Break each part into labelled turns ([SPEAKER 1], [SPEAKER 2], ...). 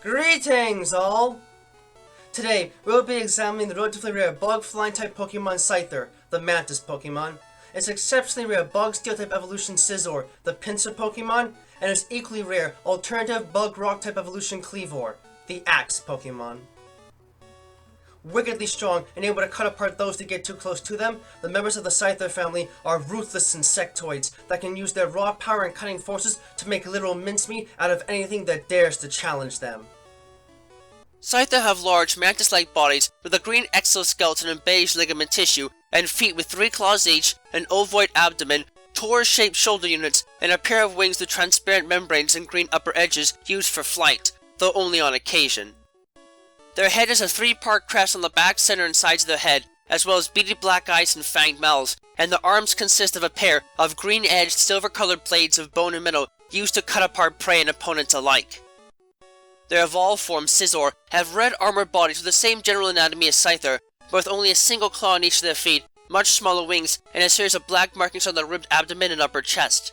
[SPEAKER 1] Greetings all! Today, we'll be examining the relatively rare bug-flying type Pokemon Scyther, the Mantis Pokémon, its exceptionally rare bug-steel type evolution Scizor, the Pincer Pokémon, and its equally rare alternative bug-rock type evolution Kleavor, the Axe Pokémon. Wickedly strong and able to cut apart those that get too close to them, the members of the Scyther family are ruthless insectoids that can use their raw power and cutting forces to make literal mincemeat out of anything that dares to challenge them.
[SPEAKER 2] Scyther have large, mantis-like bodies with a green exoskeleton and beige ligament tissue, and feet with 3 claws each, an ovoid abdomen, torus-shaped shoulder units, and a pair of wings with transparent membranes and green upper edges used for flight, though only on occasion. Their head is a 3-part crest on the back, center, and sides of the head, as well as beady black eyes and fanged mouths, and the arms consist of a pair of green-edged, silver-colored blades of bone and metal used to cut apart prey and opponents alike. Their evolved forms, Scizor, have red armored bodies with the same general anatomy as Scyther, but with only a single claw on each of their feet, much smaller wings, and a series of black markings on their ribbed abdomen and upper chest.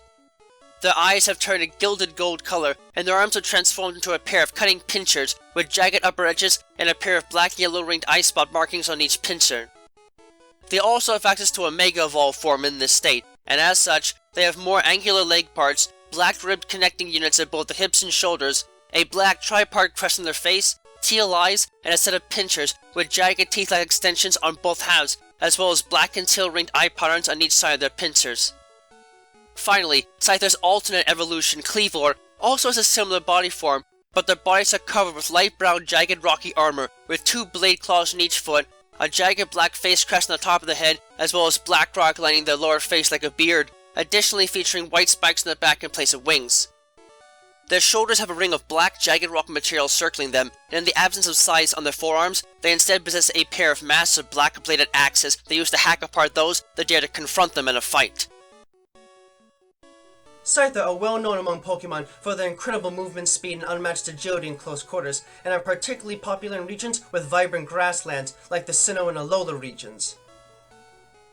[SPEAKER 2] Their eyes have turned a gilded gold color, and their arms are transformed into a pair of cutting pincers with jagged upper edges and a pair of black-yellow ringed eye spot markings on each pincer. They also have access to a Mega Evolved form in this state, and as such, they have more angular leg parts, black ribbed connecting units at both the hips and shoulders, a black tri-part crest on their face, teal eyes, and a set of pincers with jagged teeth-like extensions on both halves, as well as black and teal ringed eye patterns on each side of their pincers. Finally, Scyther's alternate evolution, Kleavor, also has a similar body form, but their bodies are covered with light brown jagged rocky armor, with 2 blade claws on each foot, a jagged black face crest on the top of the head, as well as black rock lining their lower face like a beard, additionally featuring white spikes on the back in place of wings. Their shoulders have a ring of black, jagged rock material circling them, and in the absence of size on their forearms, they instead possess a pair of massive black-bladed axes they use to hack apart those that dare to confront them in a fight.
[SPEAKER 1] Scyther are well known among Pokemon for their incredible movement speed and unmatched agility in close quarters, and are particularly popular in regions with vibrant grasslands like the Sinnoh and Alola regions.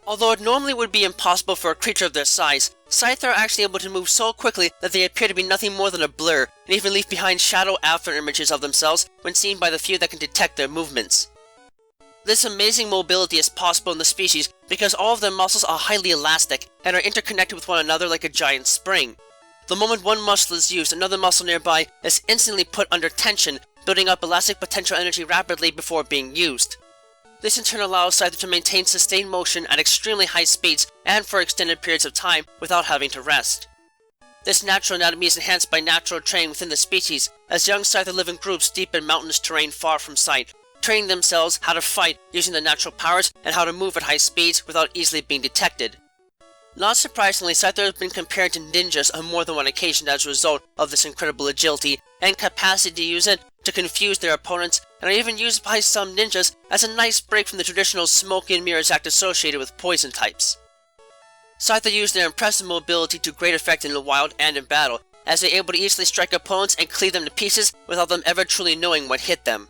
[SPEAKER 2] Although it normally would be impossible for a creature of their size, Scyther are actually able to move so quickly that they appear to be nothing more than a blur, and even leave behind shadow after images of themselves when seen by the few that can detect their movements. This amazing mobility is possible in the species because all of their muscles are highly elastic and are interconnected with one another like a giant spring. The moment one muscle is used, another muscle nearby is instantly put under tension, building up elastic potential energy rapidly before being used. This in turn allows Scyther to maintain sustained motion at extremely high speeds and for extended periods of time without having to rest. This natural anatomy is enhanced by natural training within the species, as young Scyther live in groups deep in mountainous terrain far from sight, training themselves how to fight using their natural powers and how to move at high speeds without easily being detected. Not surprisingly, Scyther has been compared to ninjas on more than one occasion as a result of this incredible agility and capacity to use it to confuse their opponents, and are even used by some ninjas as a nice break from the traditional smoke and mirrors act associated with poison types. Scyther use their impressive mobility to great effect in the wild and in battle, as they are able to easily strike opponents and cleave them to pieces without them ever truly knowing what hit them.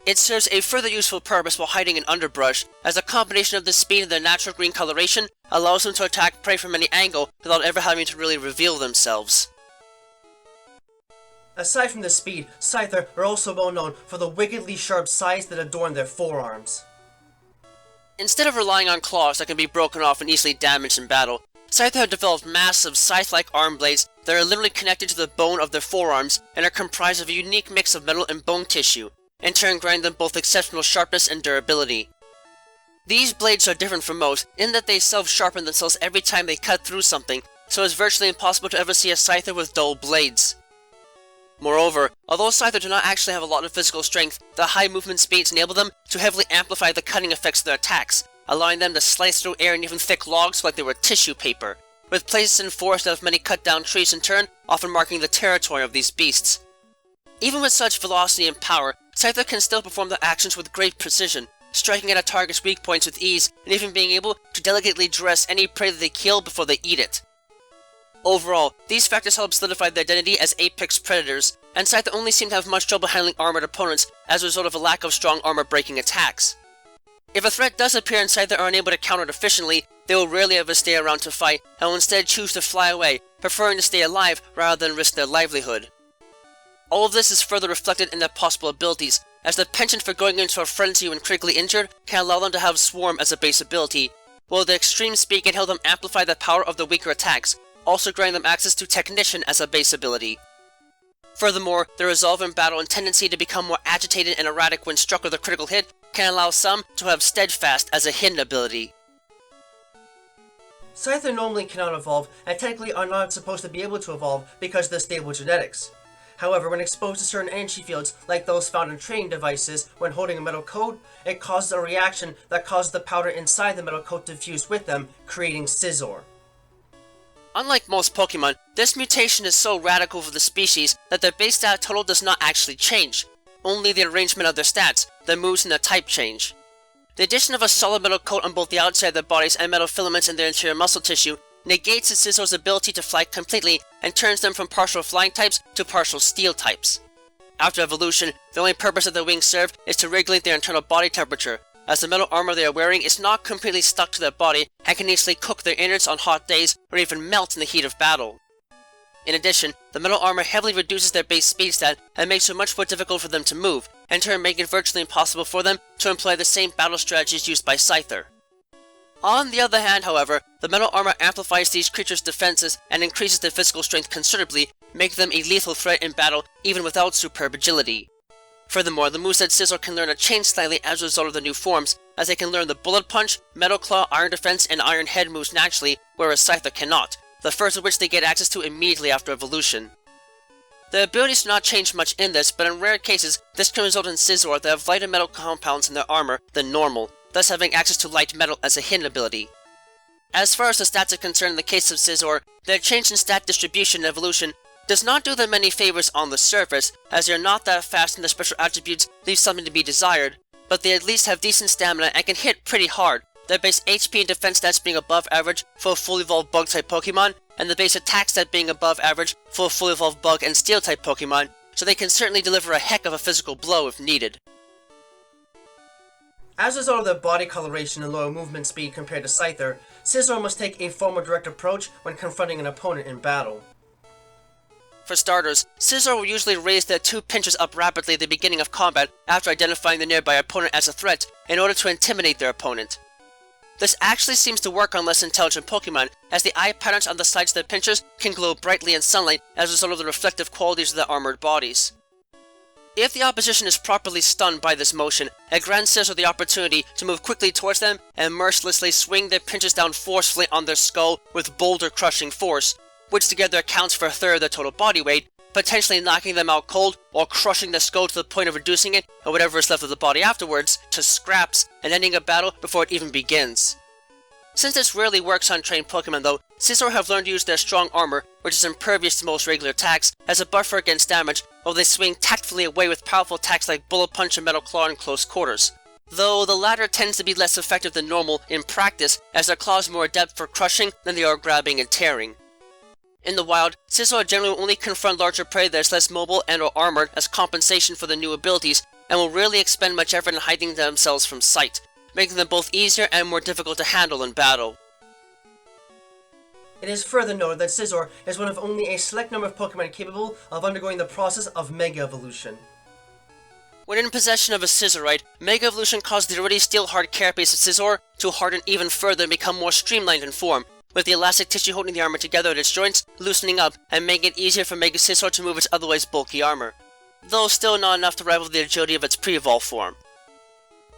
[SPEAKER 2] It serves a further useful purpose while hiding in underbrush, as a combination of the speed and their natural green coloration allows them to attack prey from any angle without ever having to really reveal themselves.
[SPEAKER 1] Aside from the speed, Scyther are also well known for the wickedly sharp scythes that adorn their forearms.
[SPEAKER 2] Instead of relying on claws that can be broken off and easily damaged in battle, Scyther have developed massive scythe-like arm blades that are literally connected to the bone of their forearms and are comprised of a unique mix of metal and bone tissue, in turn granting them both exceptional sharpness and durability. These blades are different from most, in that they self-sharpen themselves every time they cut through something, so it's virtually impossible to ever see a Scyther with dull blades. Moreover, although Scyther do not actually have a lot of physical strength, the high movement speeds enable them to heavily amplify the cutting effects of their attacks, allowing them to slice through air and even thick logs like they were tissue paper, with places in forests that have many cut down trees in turn, often marking the territory of these beasts. Even with such velocity and power, Scyther can still perform their actions with great precision, striking at a target's weak points with ease, and even being able to delicately dress any prey that they kill before they eat it. Overall, these factors help solidify their identity as apex predators, and Scyther only seem to have much trouble handling armored opponents as a result of a lack of strong armor-breaking attacks. If a threat does appear and Scyther are unable to counter it efficiently, they will rarely ever stay around to fight, and will instead choose to fly away, preferring to stay alive rather than risk their livelihood. All of this is further reflected in their possible abilities, as the penchant for going into a frenzy when critically injured can allow them to have Swarm as a base ability, while the extreme speed can help them amplify the power of the weaker attacks, also granting them access to Technician as a base ability. Furthermore, their resolve in battle and tendency to become more agitated and erratic when struck with a critical hit can allow some to have Steadfast as a hidden ability.
[SPEAKER 1] Scyther normally cannot evolve, and technically are not supposed to be able to evolve because of the stable genetics. However, when exposed to certain energy fields, like those found in training devices when holding a metal coat, it causes a reaction that causes the powder inside the metal coat to fuse with them, creating Scizor.
[SPEAKER 2] Unlike most Pokemon, this mutation is so radical for the species that their base stat total does not actually change. Only the arrangement of their stats, their moves, and their type change. The addition of a solid metal coat on both the outside of their bodies and metal filaments in their interior muscle tissue negates the Scizor's ability to fly completely and turns them from partial flying types to partial steel types. After evolution, the only purpose of their wings serve is to regulate their internal body temperature, as the metal armor they are wearing is not completely stuck to their body and can easily cook their innards on hot days or even melt in the heat of battle. In addition, the metal armor heavily reduces their base speed stat and makes it much more difficult for them to move, in turn making it virtually impossible for them to employ the same battle strategies used by Scyther. On the other hand, however, the metal armor amplifies these creatures' defenses and increases their physical strength considerably, making them a lethal threat in battle even without superb agility. Furthermore, the moveset Scizor can learn to change slightly as a result of the new forms, as they can learn the Bullet Punch, Metal Claw, Iron Defense, and Iron Head moves naturally, whereas Scyther cannot, the first of which they get access to immediately after evolution. The abilities do not change much in this, but in rare cases, this can result in Scizor that have lighter metal compounds in their armor than normal, thus having access to light metal as a hidden ability. As far as the stats are concerned in the case of Scizor, their change in stat distribution and evolution does not do them any favors on the surface, as they are not that fast and their special attributes leave something to be desired, but they at least have decent stamina and can hit pretty hard, their base HP and defense stats being above average for a fully evolved bug-type Pokemon, and the base attack stat being above average for a fully evolved bug and steel-type Pokemon, so they can certainly deliver a heck of a physical blow if needed.
[SPEAKER 1] As a result of their body coloration and lower movement speed compared to Scyther, Scizor must take a far more direct approach when confronting an opponent in battle.
[SPEAKER 2] For starters, Scizor will usually raise their two pinchers up rapidly at the beginning of combat after identifying the nearby opponent as a threat in order to intimidate their opponent. This actually seems to work on less intelligent Pokemon, as the eye patterns on the sides of their pinchers can glow brightly in sunlight as a result of the reflective qualities of their armored bodies. If the opposition is properly stunned by this motion, it grants Scizor the opportunity to move quickly towards them and mercilessly swing their pinchers down forcefully on their skull with boulder-crushing force, which together accounts for a third of their total body weight, potentially knocking them out cold or crushing their skull to the point of reducing it, or whatever is left of the body afterwards, to scraps and ending a battle before it even begins. Since this rarely works on trained Pokemon though, Scizor have learned to use their strong armor, which is impervious to most regular attacks, as a buffer against damage, while they swing tactfully away with powerful attacks like Bullet Punch and Metal Claw in close quarters. Though the latter tends to be less effective than normal in practice, as their claws are more adept for crushing than they are grabbing and tearing. In the wild, Scizor generally will only confront larger prey that is less mobile and or armored as compensation for the new abilities, and will rarely expend much effort in hiding themselves from sight, making them both easier and more difficult to handle in battle.
[SPEAKER 1] It is further noted that Scizor is one of only a select number of Pokemon capable of undergoing the process of Mega Evolution.
[SPEAKER 2] When in possession of a Scizorite, Mega Evolution causes the already steel-hard carapace of Scizor to harden even further and become more streamlined in form, with the elastic tissue holding the armor together at its joints loosening up and making it easier for Mega Scizor to move its otherwise bulky armor, though still not enough to rival the agility of its pre-evolved form.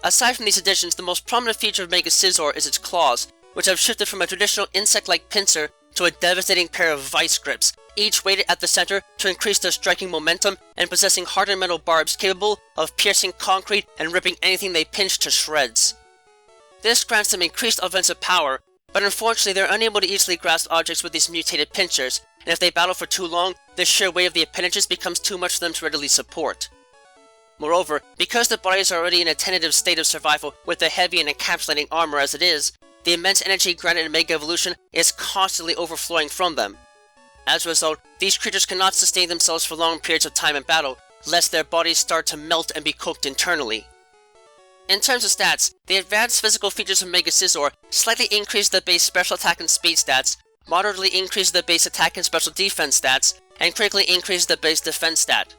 [SPEAKER 2] Aside from these additions, the most prominent feature of Mega Scizor is its claws, which have shifted from a traditional insect-like pincer to a devastating pair of vice grips, each weighted at the center to increase their striking momentum and possessing hardened metal barbs capable of piercing concrete and ripping anything they pinch to shreds. This grants them increased offensive power, but unfortunately they are unable to easily grasp objects with these mutated pinchers, and if they battle for too long, the sheer weight of the appendages becomes too much for them to readily support. Moreover, because their bodies are already in a tentative state of survival with their heavy and encapsulating armor as it is, the immense energy granted in Mega Evolution is constantly overflowing from them. As a result, these creatures cannot sustain themselves for long periods of time in battle, lest their bodies start to melt and be cooked internally. In terms of stats, the advanced physical features of Mega Scizor slightly increase the base special attack and speed stats, moderately increase the base attack and special defense stats, and critically increase the base defense stat.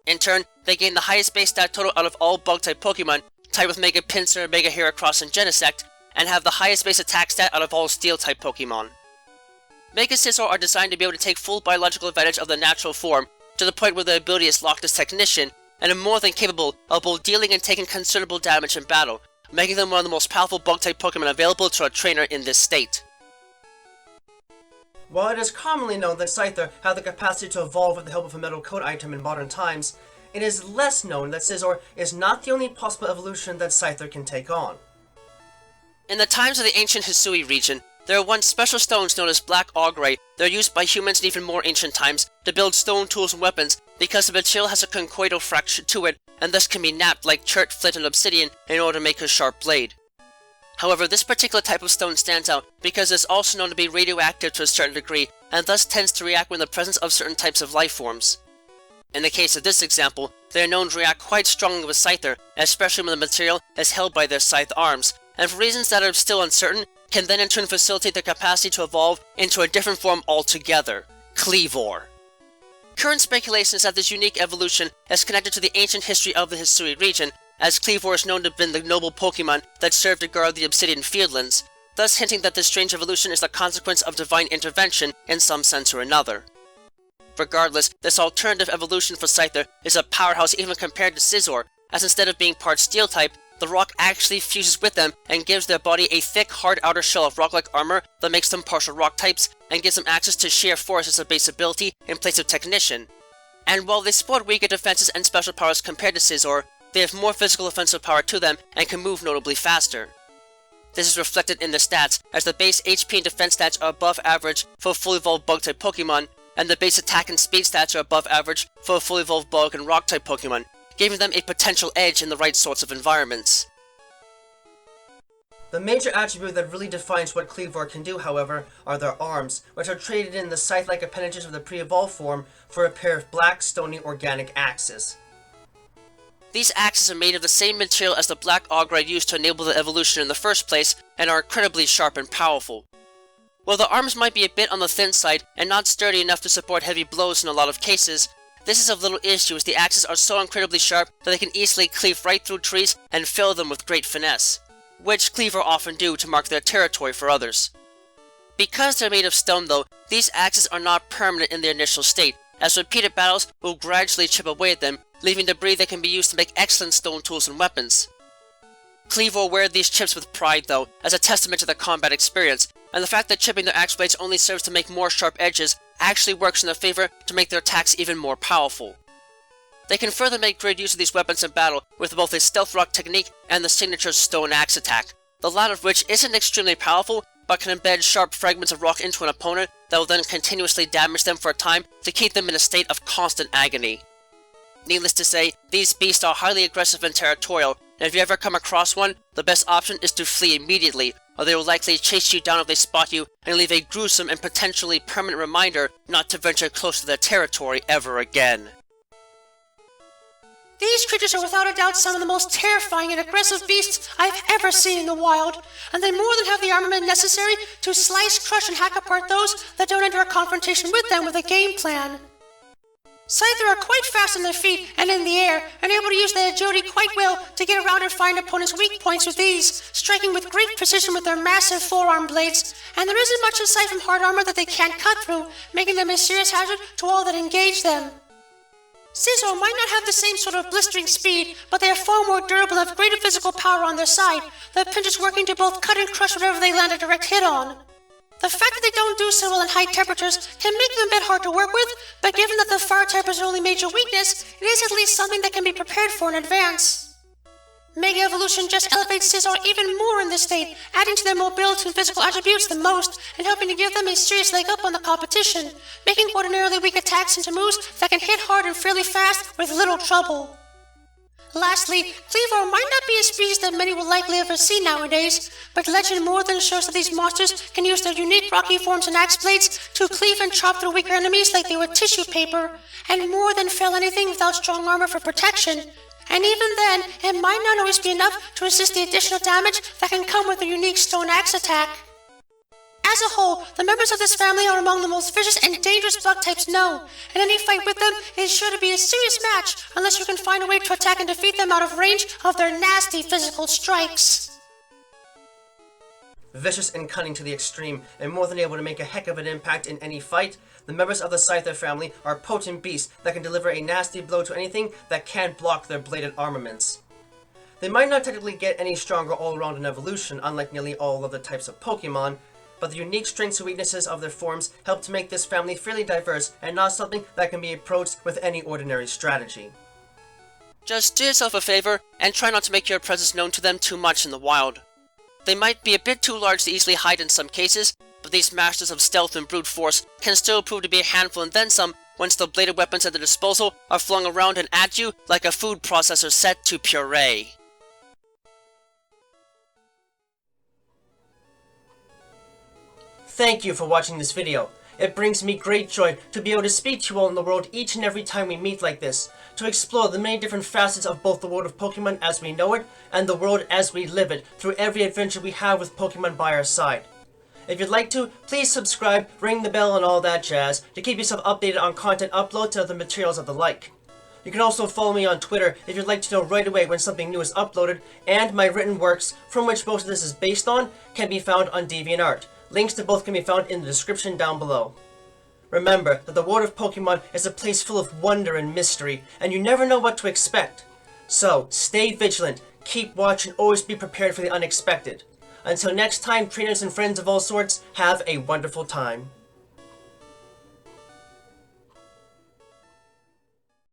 [SPEAKER 2] In turn, they gain the highest base stat total out of all Bug-type Pokemon, tied with Mega Pincer, Mega Heracross, and Genesect, and have the highest base attack stat out of all Steel-type Pokemon. Mega Scizor are designed to be able to take full biological advantage of their natural form, to the point where their ability is locked as Technician, and are more than capable of both dealing and taking considerable damage in battle, making them one of the most powerful Bug-type Pokemon available to a trainer in this state.
[SPEAKER 1] While it is commonly known that Scyther have the capacity to evolve with the help of a metal coat item in modern times, it is less known that Scizor is not the only possible evolution that Scyther can take on.
[SPEAKER 2] In the times of the ancient Hisui region, there were once special stones known as Black Augury that are used by humans in even more ancient times to build stone tools and weapons because the material has a conchoidal fracture to it and thus can be knapped like chert, flint, and obsidian in order to make a sharp blade. However, this particular type of stone stands out because it is also known to be radioactive to a certain degree and thus tends to react when in the presence of certain types of life forms. In the case of this example, they are known to react quite strongly with Scyther, especially when the material is held by their scythe arms, and for reasons that are still uncertain, can then in turn facilitate their capacity to evolve into a different form altogether, Kleavor. Current speculation is that this unique evolution is connected to the ancient history of the Hisui region, as Kleavor is known to have been the noble Pokemon that served to guard the Obsidian Fieldlands, thus hinting that this strange evolution is the consequence of divine intervention in some sense or another. Regardless, this alternative evolution for Scyther is a powerhouse even compared to Scizor, as instead of being part Steel-type, the rock actually fuses with them and gives their body a thick, hard outer shell of rock-like armor that makes them partial rock types and gives them access to sheer force as a base ability in place of Technician. And while they sport weaker defenses and special powers compared to Scizor, they have more physical offensive power to them and can move notably faster. This is reflected in the stats, as the base HP and defense stats are above average for fully evolved Bug-type Pokemon, and the base attack and speed stats are above average for a fully evolved Bug and Rock-type Pokemon, giving them a potential edge in the right sorts of environments.
[SPEAKER 1] The major attribute that really defines what Kleavor can do, however, are their arms, which are traded in the scythe-like appendages of the pre-evolved form for a pair of black, stony, organic axes.
[SPEAKER 2] These axes are made of the same material as the Black Augury used to enable the evolution in the first place, and are incredibly sharp and powerful. While the arms might be a bit on the thin side, and not sturdy enough to support heavy blows in a lot of cases, this is of little issue as the axes are so incredibly sharp that they can easily cleave right through trees and fill them with great finesse, which Kleavor often do to mark their territory for others. Because they're made of stone though, these axes are not permanent in their initial state, as repeated battles will gradually chip away at them, leaving debris that can be used to make excellent stone tools and weapons. Kleavor wear these chips with pride though, as a testament to their combat experience, and the fact that chipping their axe blades only serves to make more sharp edges actually works in their favor to make their attacks even more powerful. They can further make great use of these weapons in battle with both a stealth rock technique and the signature stone axe attack, the latter of which isn't extremely powerful, but can embed sharp fragments of rock into an opponent that will then continuously damage them for a time to keep them in a state of constant agony. Needless to say, these beasts are highly aggressive and territorial, and if you ever come across one, the best option is to flee immediately, or they will likely chase you down if they spot you and leave a gruesome and potentially permanent reminder not to venture close to their territory ever again.
[SPEAKER 3] These creatures are without a doubt some of the most terrifying and aggressive beasts I've ever seen in the wild, and they more than have the armament necessary to slice, crush, and hack apart those that don't enter a confrontation with them with a game plan. Scyther are quite fast on their feet and in the air, and able to use their agility quite well to get around and find opponents' weak points with ease, striking with great precision with their massive forearm blades, and there isn't much aside from hard armor that they can't cut through, making them a serious hazard to all that engage them. Scizor might not have the same sort of blistering speed, but they are far more durable and have greater physical power on their side, their pinchers working to both cut and crush whatever they land a direct hit on. The fact that they don't do so well in high temperatures can make them a bit hard to work with, but given that the fire type is their only major weakness, it is at least something that can be prepared for in advance. Mega Evolution just elevates Scizor even more in this state, adding to their mobility and physical attributes the most, and helping to give them a serious leg up on the competition, making ordinarily weak attacks into moves that can hit hard and fairly fast with little trouble. Lastly, Kleavor might not be a species that many will likely ever see nowadays, but legend more than shows that these monsters can use their unique rocky forms and axe blades to cleave and chop through weaker enemies like they were tissue paper, and more than fell anything without strong armor for protection. And even then, it might not always be enough to resist the additional damage that can come with a unique stone axe attack. As a whole, the members of this family are among the most vicious and dangerous bug types known, and any fight with them is sure to be a serious match unless you can find a way to attack and defeat them out of range of their nasty physical strikes.
[SPEAKER 1] Vicious and cunning to the extreme, and more than able to make a heck of an impact in any fight, the members of the Scyther family are potent beasts that can deliver a nasty blow to anything that can't block their bladed armaments. They might not technically get any stronger all around in evolution, unlike nearly all other types of Pokemon, but the unique strengths and weaknesses of their forms help to make this family fairly diverse and not something that can be approached with any ordinary strategy.
[SPEAKER 2] Just do yourself a favor and try not to make your presence known to them too much in the wild. They might be a bit too large to easily hide in some cases, but these masters of stealth and brute force can still prove to be a handful and then some once the bladed weapons at their disposal are flung around and at you like a food processor set to puree.
[SPEAKER 1] Thank you for watching this video. It brings me great joy to be able to speak to you all in the world each and every time we meet like this, to explore the many different facets of both the world of Pokemon as we know it, and the world as we live it, through every adventure we have with Pokemon by our side. If you'd like to, please subscribe, ring the bell and all that jazz, to keep yourself updated on content uploads and other materials of the like. You can also follow me on Twitter if you'd like to know right away when something new is uploaded, and my written works, from which most of this is based on, can be found on DeviantArt. Links to both can be found in the description down below. Remember that the world of Pokemon is a place full of wonder and mystery, and you never know what to expect. So, stay vigilant, keep watch, and always be prepared for the unexpected. Until next time, trainers and friends of all sorts, have a wonderful time.